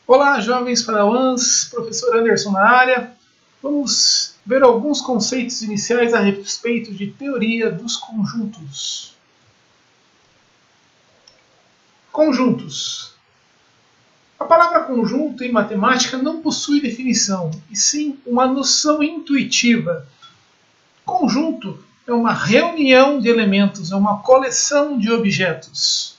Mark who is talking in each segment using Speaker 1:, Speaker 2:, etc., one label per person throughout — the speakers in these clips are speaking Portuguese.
Speaker 1: Olá, jovens padawans, professor Anderson na área. Vamos ver alguns conceitos iniciais a respeito de teoria dos conjuntos. Conjuntos. A palavra conjunto em matemática não possui definição, e sim uma noção intuitiva. Conjunto é uma reunião de elementos, é uma coleção de objetos.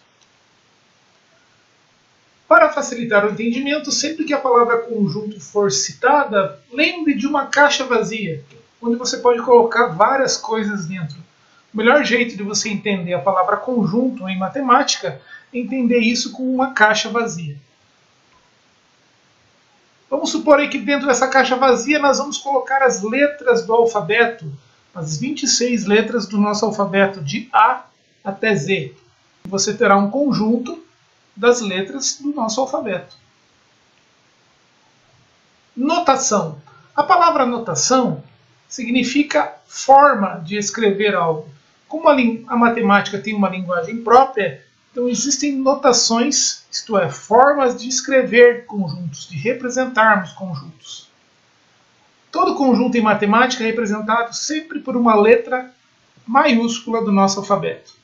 Speaker 1: Para facilitar o entendimento, sempre que a palavra conjunto for citada, lembre de uma caixa vazia, onde você pode colocar várias coisas dentro. O melhor jeito de você entender a palavra conjunto em matemática é entender isso com uma caixa vazia. Vamos supor aí que dentro dessa caixa vazia nós vamos colocar as letras do alfabeto, as 26 letras do nosso alfabeto, de A até Z. Você terá um conjunto das letras do nosso alfabeto. Notação. A palavra notação significa forma de escrever algo. Como a matemática tem uma linguagem própria, então existem notações, isto é, formas de escrever conjuntos, de representarmos conjuntos. Todo conjunto em matemática é representado sempre por uma letra maiúscula do nosso alfabeto.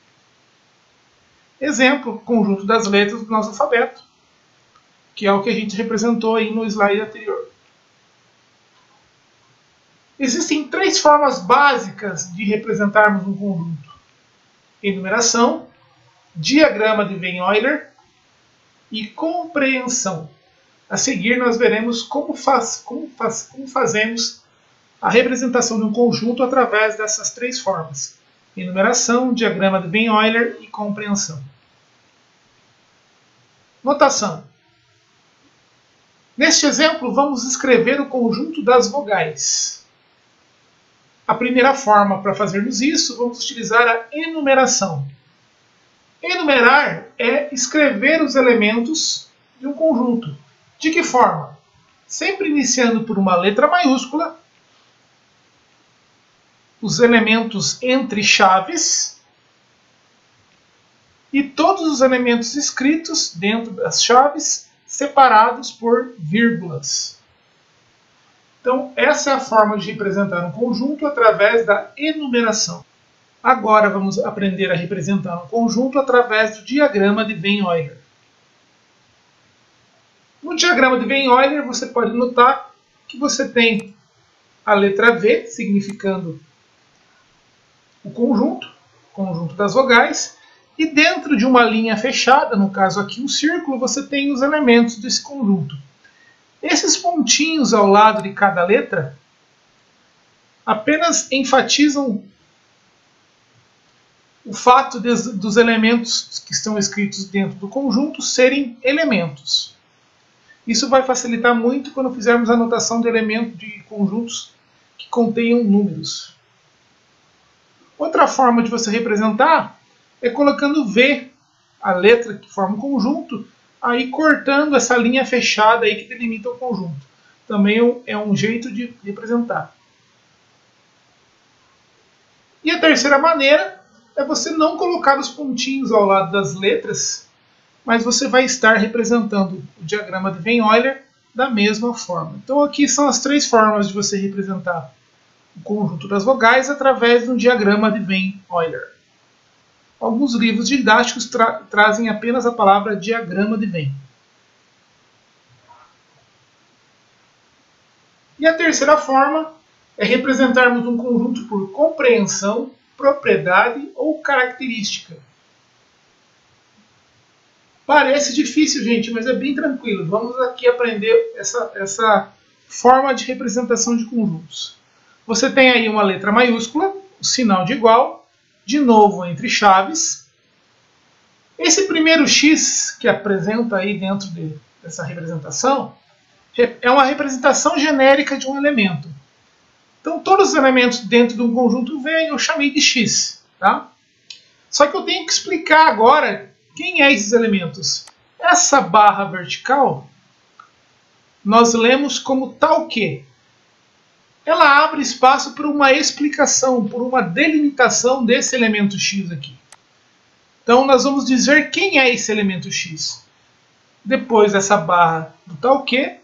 Speaker 1: Exemplo, conjunto das letras do nosso alfabeto, que é o que a gente representou aí no slide anterior. Existem três formas básicas de representarmos um conjunto: enumeração, diagrama de Venn-Euler e compreensão. A seguir nós veremos como fazemos a representação de um conjunto através dessas três formas: enumeração, diagrama de Venn-Euler e compreensão. Notação. Neste exemplo, vamos escrever o conjunto das vogais. A primeira forma para fazermos isso, vamos utilizar a enumeração. Enumerar é escrever os elementos de um conjunto. De que forma? Sempre iniciando por uma letra maiúscula, os elementos entre chaves e todos os elementos escritos dentro das chaves separados por vírgulas. Então, essa é a forma de representar um conjunto através da enumeração. Agora vamos aprender a representar um conjunto através do diagrama de Venn-Euler. No diagrama de Venn-Euler você pode notar que você tem a letra V, significando o conjunto das vogais, e dentro de uma linha fechada, no caso aqui um círculo, você tem os elementos desse conjunto. Esses pontinhos ao lado de cada letra apenas enfatizam o fato dos elementos que estão escritos dentro do conjunto serem elementos. Isso vai facilitar muito quando fizermos a anotação de elementos de conjuntos que contenham números. Outra forma de você representar é colocando V, a letra que forma o conjunto, aí cortando essa linha fechada aí que delimita o conjunto. Também é um jeito de representar. E a terceira maneira é você não colocar os pontinhos ao lado das letras, mas você vai estar representando o diagrama de Venn-Euler da mesma forma. Então aqui são as três formas de você representar o conjunto das vogais através de um diagrama de Venn-Euler. Alguns livros didáticos trazem apenas a palavra diagrama de Venn. E a terceira forma é representarmos um conjunto por compreensão, propriedade ou característica. Parece difícil, gente, mas é bem tranquilo. Vamos aqui aprender essa forma de representação de conjuntos. Você tem aí uma letra maiúscula, o sinal de igual, de novo entre chaves. Esse primeiro X que apresenta aí dentro dessa representação é uma representação genérica de um elemento. Então todos os elementos dentro de um conjunto V eu chamei de X. Tá? Só que eu tenho que explicar agora quem é esses elementos. Essa barra vertical nós lemos como tal que. Ela abre espaço para uma explicação, por uma delimitação desse elemento X aqui. Então nós vamos dizer quem é esse elemento X. Depois dessa barra do tal que,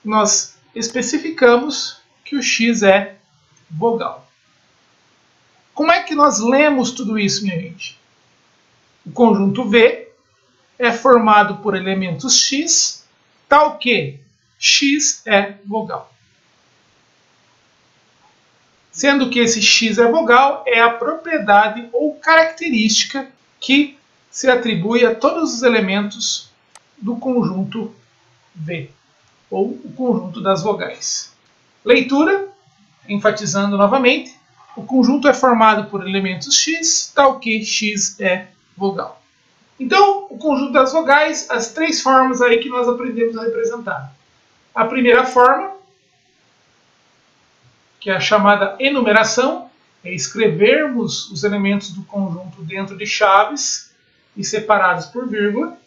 Speaker 1: nós especificamos que o X é vogal. Como é que nós lemos tudo isso, minha gente? O conjunto V é formado por elementos X, tal que X é vogal. Sendo que esse X é vogal, é a propriedade ou característica que se atribui a todos os elementos do conjunto V, ou o conjunto das vogais. Leitura, enfatizando novamente, o conjunto é formado por elementos X, tal que X é vogal. Então, o conjunto das vogais, as três formas aí que nós aprendemos a representar. A primeira forma, que é a chamada enumeração, é escrevermos os elementos do conjunto dentro de chaves e separados por vírgula.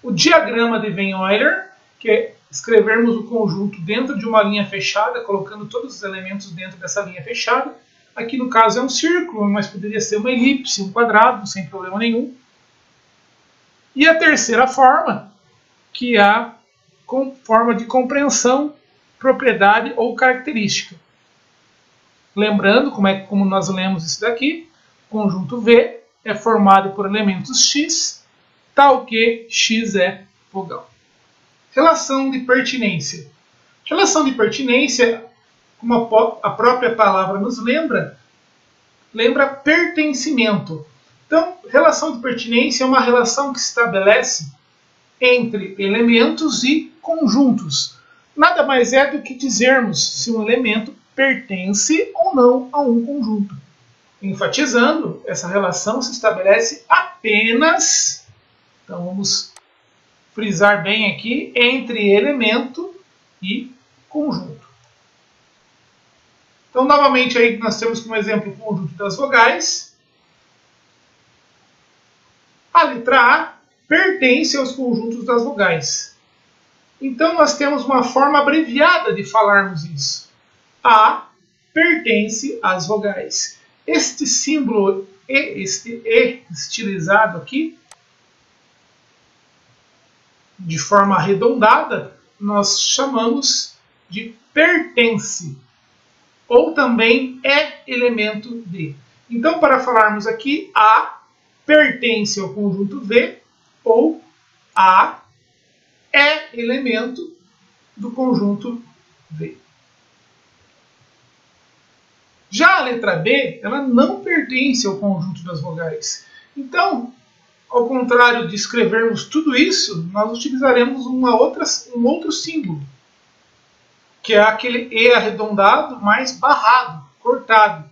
Speaker 1: O diagrama de Venn-Euler, que é escrevermos o conjunto dentro de uma linha fechada, colocando todos os elementos dentro dessa linha fechada. Aqui no caso é um círculo, mas poderia ser uma elipse, um quadrado, sem problema nenhum. E a terceira forma, que é a forma de compreensão, propriedade ou característica. Lembrando como nós lemos isso daqui, o conjunto V é formado por elementos X, tal que X é vogal. Relação de pertinência. Relação de pertinência, como a própria palavra nos lembra pertencimento. Então, relação de pertinência é uma relação que se estabelece entre elementos e conjuntos. Nada mais é do que dizermos se um elemento pertence ou não a um conjunto. Enfatizando, essa relação se estabelece apenas, então vamos frisar bem aqui, entre elemento e conjunto. Então, novamente, aí nós temos como exemplo o conjunto das vogais. A letra A pertence aos conjuntos das vogais. Então, nós temos uma forma abreviada de falarmos isso. A pertence às vogais. Este símbolo E, este E estilizado aqui, de forma arredondada, nós chamamos de pertence. Ou também é elemento de. Então, para falarmos aqui, A pertence ao conjunto V, ou A é elemento do conjunto V. Já a letra B, ela não pertence ao conjunto das vogais. Então, ao contrário de escrevermos tudo isso, nós utilizaremos um outro símbolo, que é aquele E arredondado mais barrado, cortado.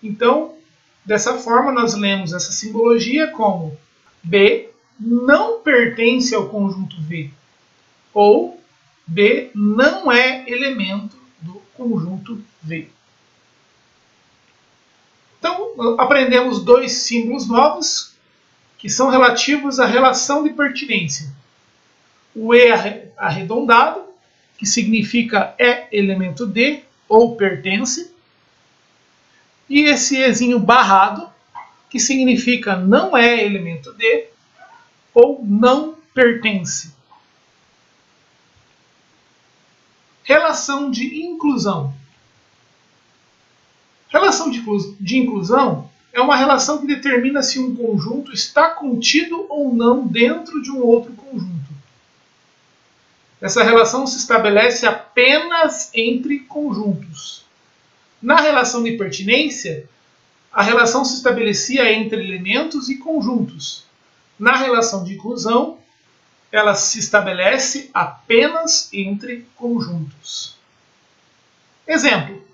Speaker 1: Então, dessa forma, nós lemos essa simbologia como B não pertence ao conjunto V, ou B não é elemento do conjunto V. Então, aprendemos dois símbolos novos, que são relativos à relação de pertinência. O E arredondado, que significa é elemento de, ou pertence. E esse Ezinho barrado, que significa não é elemento de, ou não pertence. Relação de inclusão. Relação de inclusão é uma relação que determina se um conjunto está contido ou não dentro de um outro conjunto. Essa relação se estabelece apenas entre conjuntos. Na relação de pertinência, a relação se estabelecia entre elementos e conjuntos. Na relação de inclusão, ela se estabelece apenas entre conjuntos. Exemplo.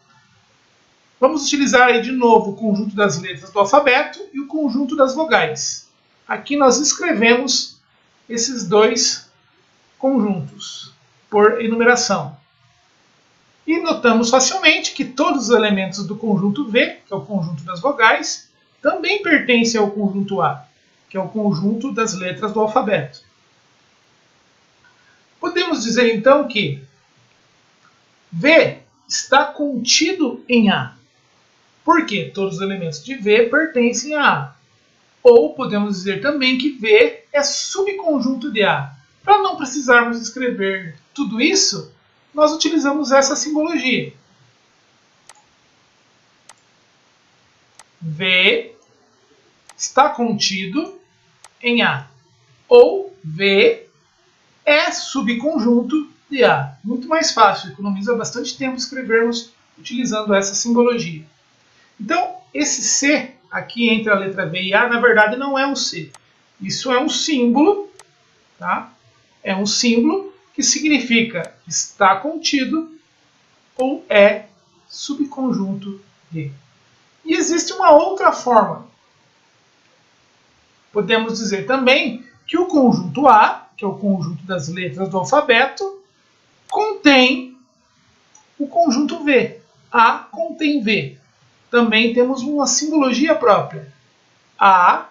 Speaker 1: Vamos utilizar aí de novo o conjunto das letras do alfabeto e o conjunto das vogais. Aqui nós escrevemos esses dois conjuntos por enumeração. E notamos facilmente que todos os elementos do conjunto V, que é o conjunto das vogais, também pertencem ao conjunto A, que é o conjunto das letras do alfabeto. Podemos dizer então que V está contido em A. Porque todos os elementos de V pertencem a A. Ou podemos dizer também que V é subconjunto de A. Para não precisarmos escrever tudo isso, nós utilizamos essa simbologia. V está contido em A. Ou V é subconjunto de A. Muito mais fácil, economiza bastante tempo escrevermos utilizando essa simbologia. Então, esse C aqui entre a letra V e A, na verdade, não é um C. Isso é um símbolo, tá? É um símbolo que significa está contido ou é subconjunto de. E existe uma outra forma. Podemos dizer também que o conjunto A, que é o conjunto das letras do alfabeto, contém o conjunto V. A contém V. Também temos uma simbologia própria. A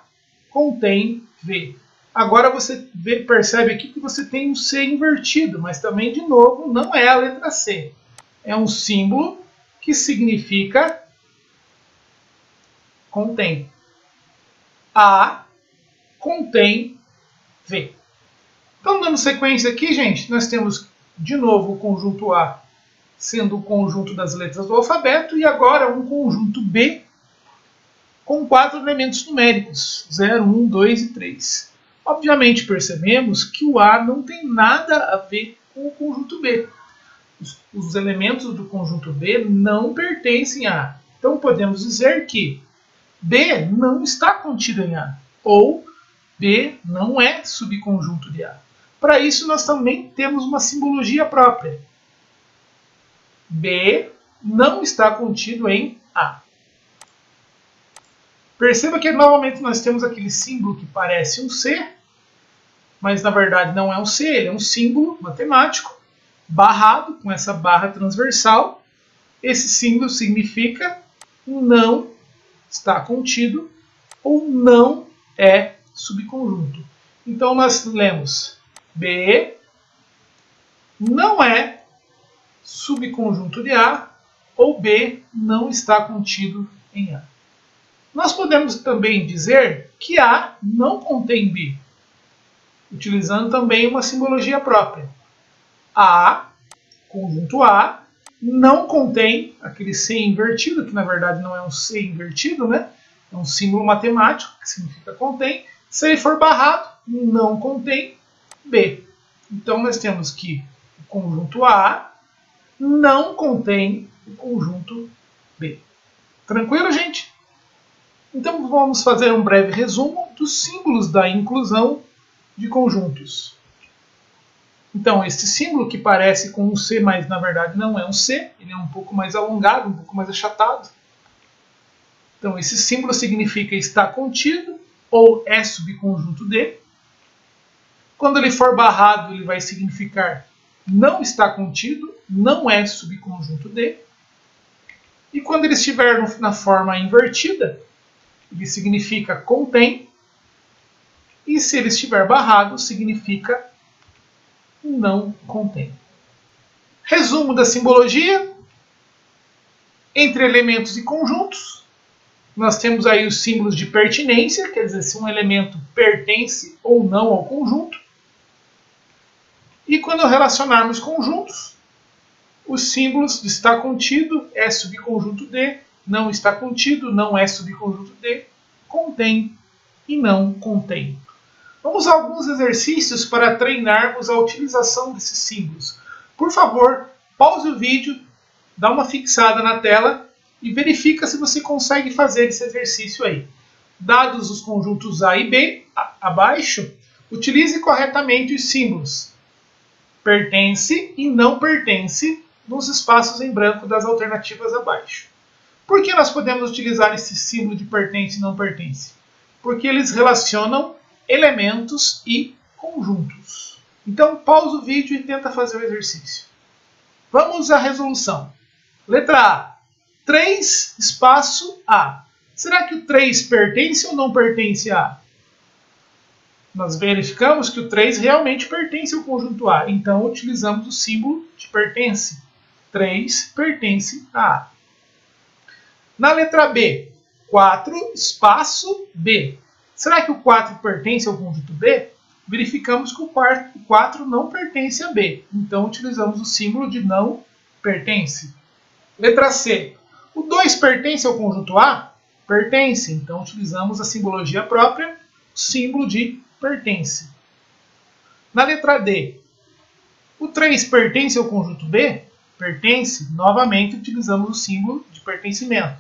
Speaker 1: contém V. Agora você percebe aqui que você tem um C invertido, mas também, de novo, não é a letra C. É um símbolo que significa contém. A contém V. Então, dando sequência aqui, gente, nós temos de novo o conjunto A sendo o conjunto das letras do alfabeto e agora um conjunto B com 4 elementos numéricos, 0, 1, 2 e 3. Obviamente percebemos que o A não tem nada a ver com o conjunto B. Os elementos do conjunto B não pertencem a A. Então podemos dizer que B não está contido em A, ou B não é subconjunto de A. Para isso nós também temos uma simbologia própria. B não está contido em A. Perceba que novamente nós temos aquele símbolo que parece um C, mas na verdade não é um C, ele é um símbolo matemático, barrado com essa barra transversal. Esse símbolo significa não está contido ou não é subconjunto. Então nós lemos B não é subconjunto de A ou B não está contido em A. Nós podemos também dizer que A não contém B, utilizando também uma simbologia própria. A, conjunto A, não contém aquele C invertido, que na verdade não é um C invertido, né? É um símbolo matemático, que significa contém. Se ele for barrado, não contém B. Então nós temos que o conjunto A não contém o conjunto B. Tranquilo, gente? Então vamos fazer um breve resumo dos símbolos da inclusão de conjuntos. Então, este símbolo que parece com um C, mas na verdade não é um C, ele é um pouco mais alongado, um pouco mais achatado. Então, esse símbolo significa está contido ou é subconjunto de. Quando ele for barrado, ele vai significar não está contido, não é subconjunto de. E quando ele estiver na forma invertida, ele significa contém. E se ele estiver barrado, significa não contém. Resumo da simbologia. Entre elementos e conjuntos, nós temos aí os símbolos de pertinência, quer dizer, se um elemento pertence ou não ao conjunto. E quando relacionarmos conjuntos, os símbolos de está contido é subconjunto de, não está contido, não é subconjunto de, contém e não contém. Vamos a alguns exercícios para treinarmos a utilização desses símbolos. Por favor, pause o vídeo, dá uma fixada na tela e verifica se você consegue fazer esse exercício aí. Dados os conjuntos A e B abaixo, utilize corretamente os símbolos pertence e não pertence nos espaços em branco das alternativas abaixo. Por que nós podemos utilizar esse símbolo de pertence e não pertence? Porque eles relacionam elementos e conjuntos. Então, pausa o vídeo e tenta fazer o exercício. Vamos à resolução. Letra A. 3 espaço A. Será que o 3 pertence ou não pertence a A? Nós verificamos que o 3 realmente pertence ao conjunto A. Então, utilizamos o símbolo de pertence. 3 pertence a A. Na letra B. 4 espaço B. Será que o 4 pertence ao conjunto B? Verificamos que o 4 não pertence a B. Então, utilizamos o símbolo de não pertence. Letra C. O 2 pertence ao conjunto A? Pertence. Então, utilizamos a simbologia própria, o símbolo de pertence. Na letra D. O 3 pertence ao conjunto B? Pertence. Novamente, utilizamos o símbolo de pertencimento.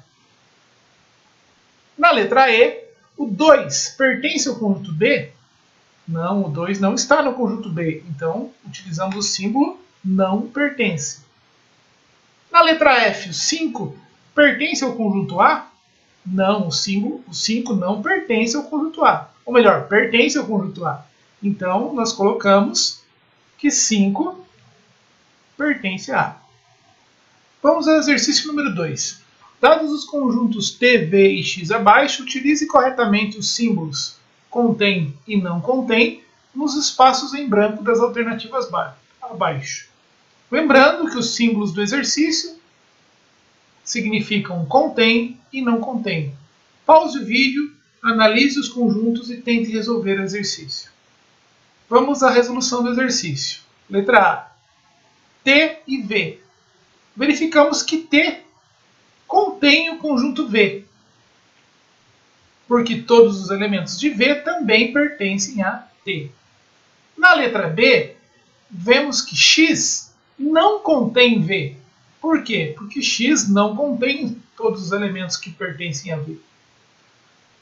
Speaker 1: Na letra E. O 2 pertence ao conjunto B? Não, o 2 não está no conjunto B. Então, utilizamos o símbolo não pertence. Na letra F, o 5 pertence ao conjunto A? Não, o 5 não pertence ao conjunto A. Ou melhor, pertence ao conjunto A. Então, nós colocamos que 5 pertence a A. Vamos ao exercício número 2. Dados os conjuntos T, V e X abaixo, utilize corretamente os símbolos contém e não contém nos espaços em branco das alternativas abaixo. Lembrando que os símbolos do exercício significam contém e não contém. Pause o vídeo, analise os conjuntos e tente resolver o exercício. Vamos à resolução do exercício. Letra A. T e V. Verificamos que T contém o conjunto V, porque todos os elementos de V também pertencem a T. Na letra B, vemos que X não contém V. Por quê? Porque X não contém todos os elementos que pertencem a V.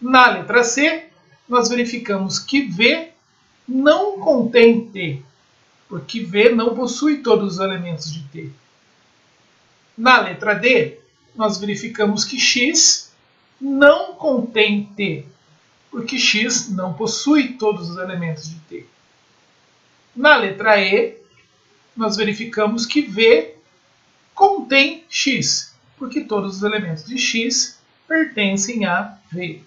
Speaker 1: Na letra C, nós verificamos que V não contém T, porque V não possui todos os elementos de T. Na letra D, nós verificamos que X não contém T, porque X não possui todos os elementos de T. Na letra E, nós verificamos que V contém X, porque todos os elementos de X pertencem a V.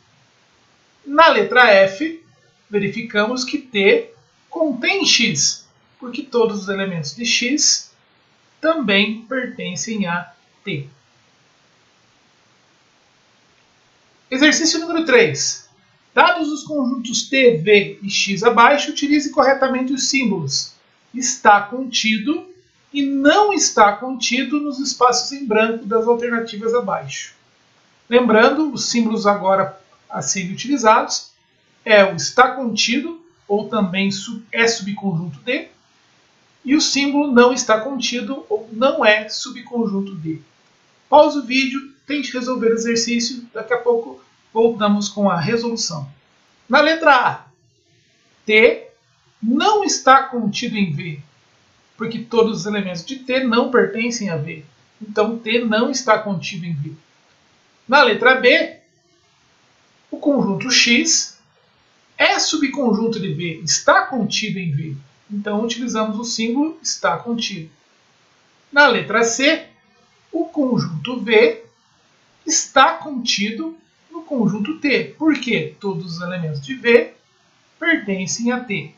Speaker 1: Na letra F, verificamos que T contém X, porque todos os elementos de X também pertencem a T. Exercício número 3. Dados os conjuntos T, V e X abaixo, utilize corretamente os símbolos está contido e não está contido nos espaços em branco das alternativas abaixo. Lembrando, os símbolos agora a serem utilizados é o está contido, ou também é subconjunto D, e o símbolo não está contido ou não é subconjunto D. Pause o vídeo, tente resolver o exercício, daqui a pouco voltamos com a resolução. Na letra A, T não está contido em V, porque todos os elementos de T não pertencem a V. Então, T não está contido em V. Na letra B, o conjunto X é subconjunto de V, está contido em V. Então, utilizamos o símbolo está contido. Na letra C, o conjunto V está contido no conjunto T, porque todos os elementos de V pertencem a T.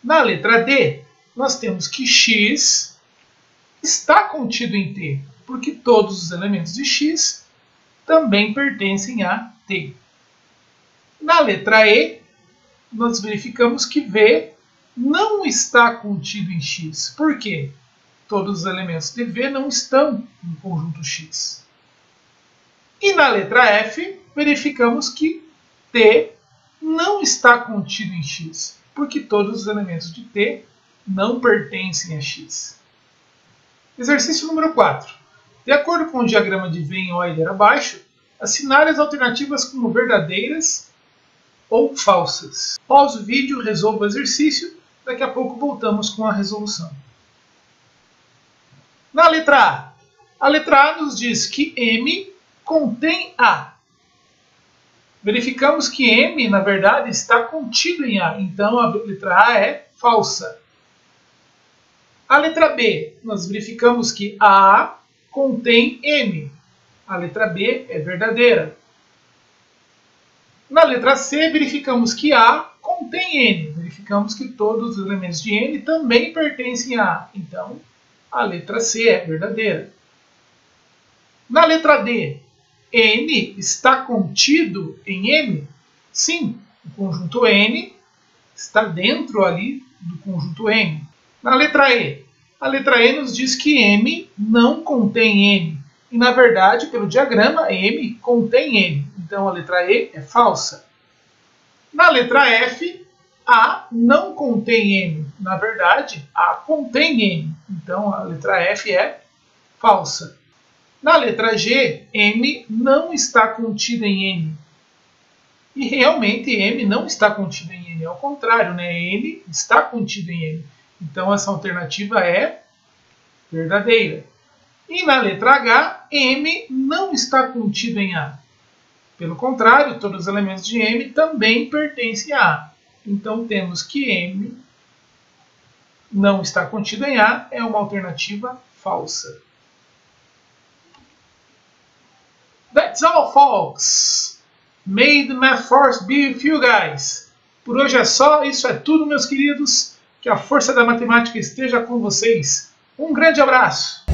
Speaker 1: Na letra D, nós temos que X está contido em T, porque todos os elementos de X também pertencem a T. Na letra E, nós verificamos que V não está contido em X. Por quê? Todos os elementos de V não estão no conjunto X. E na letra F, verificamos que T não está contido em X, porque todos os elementos de T não pertencem a X. Exercício número 4. De acordo com o diagrama de Venn Euler abaixo, assinale as alternativas como verdadeiras ou falsas. Pause o vídeo, resolva o exercício, daqui a pouco voltamos com a resolução. Na letra A letra A nos diz que M contém A. Verificamos que M, na verdade, está contido em A, então a letra A é falsa. A letra B, nós verificamos que A contém M. A letra B é verdadeira. Na letra C, verificamos que A contém N. Verificamos que todos os elementos de N também pertencem a A. Então, a letra C é verdadeira. Na letra D, N está contido em M? Sim, o conjunto N está dentro ali do conjunto M. Na letra E, a letra E nos diz que M não contém N. E, na verdade, pelo diagrama, M contém N. Então, a letra E é falsa. Na letra F, A não contém M. Na verdade, A contém M. Então, a letra F é falsa. Na letra G, M não está contido em N. E realmente M não está contido em N. Ao contrário, né? N está contido em M. Então, essa alternativa é verdadeira. E na letra H, M não está contido em A. Pelo contrário, todos os elementos de M também pertencem a A. Então, temos que M não está contido em A é uma alternativa falsa. That's all, folks! May the math force be with you guys! Por hoje é só, isso é tudo, meus queridos. Que a força da matemática esteja com vocês. Um grande abraço!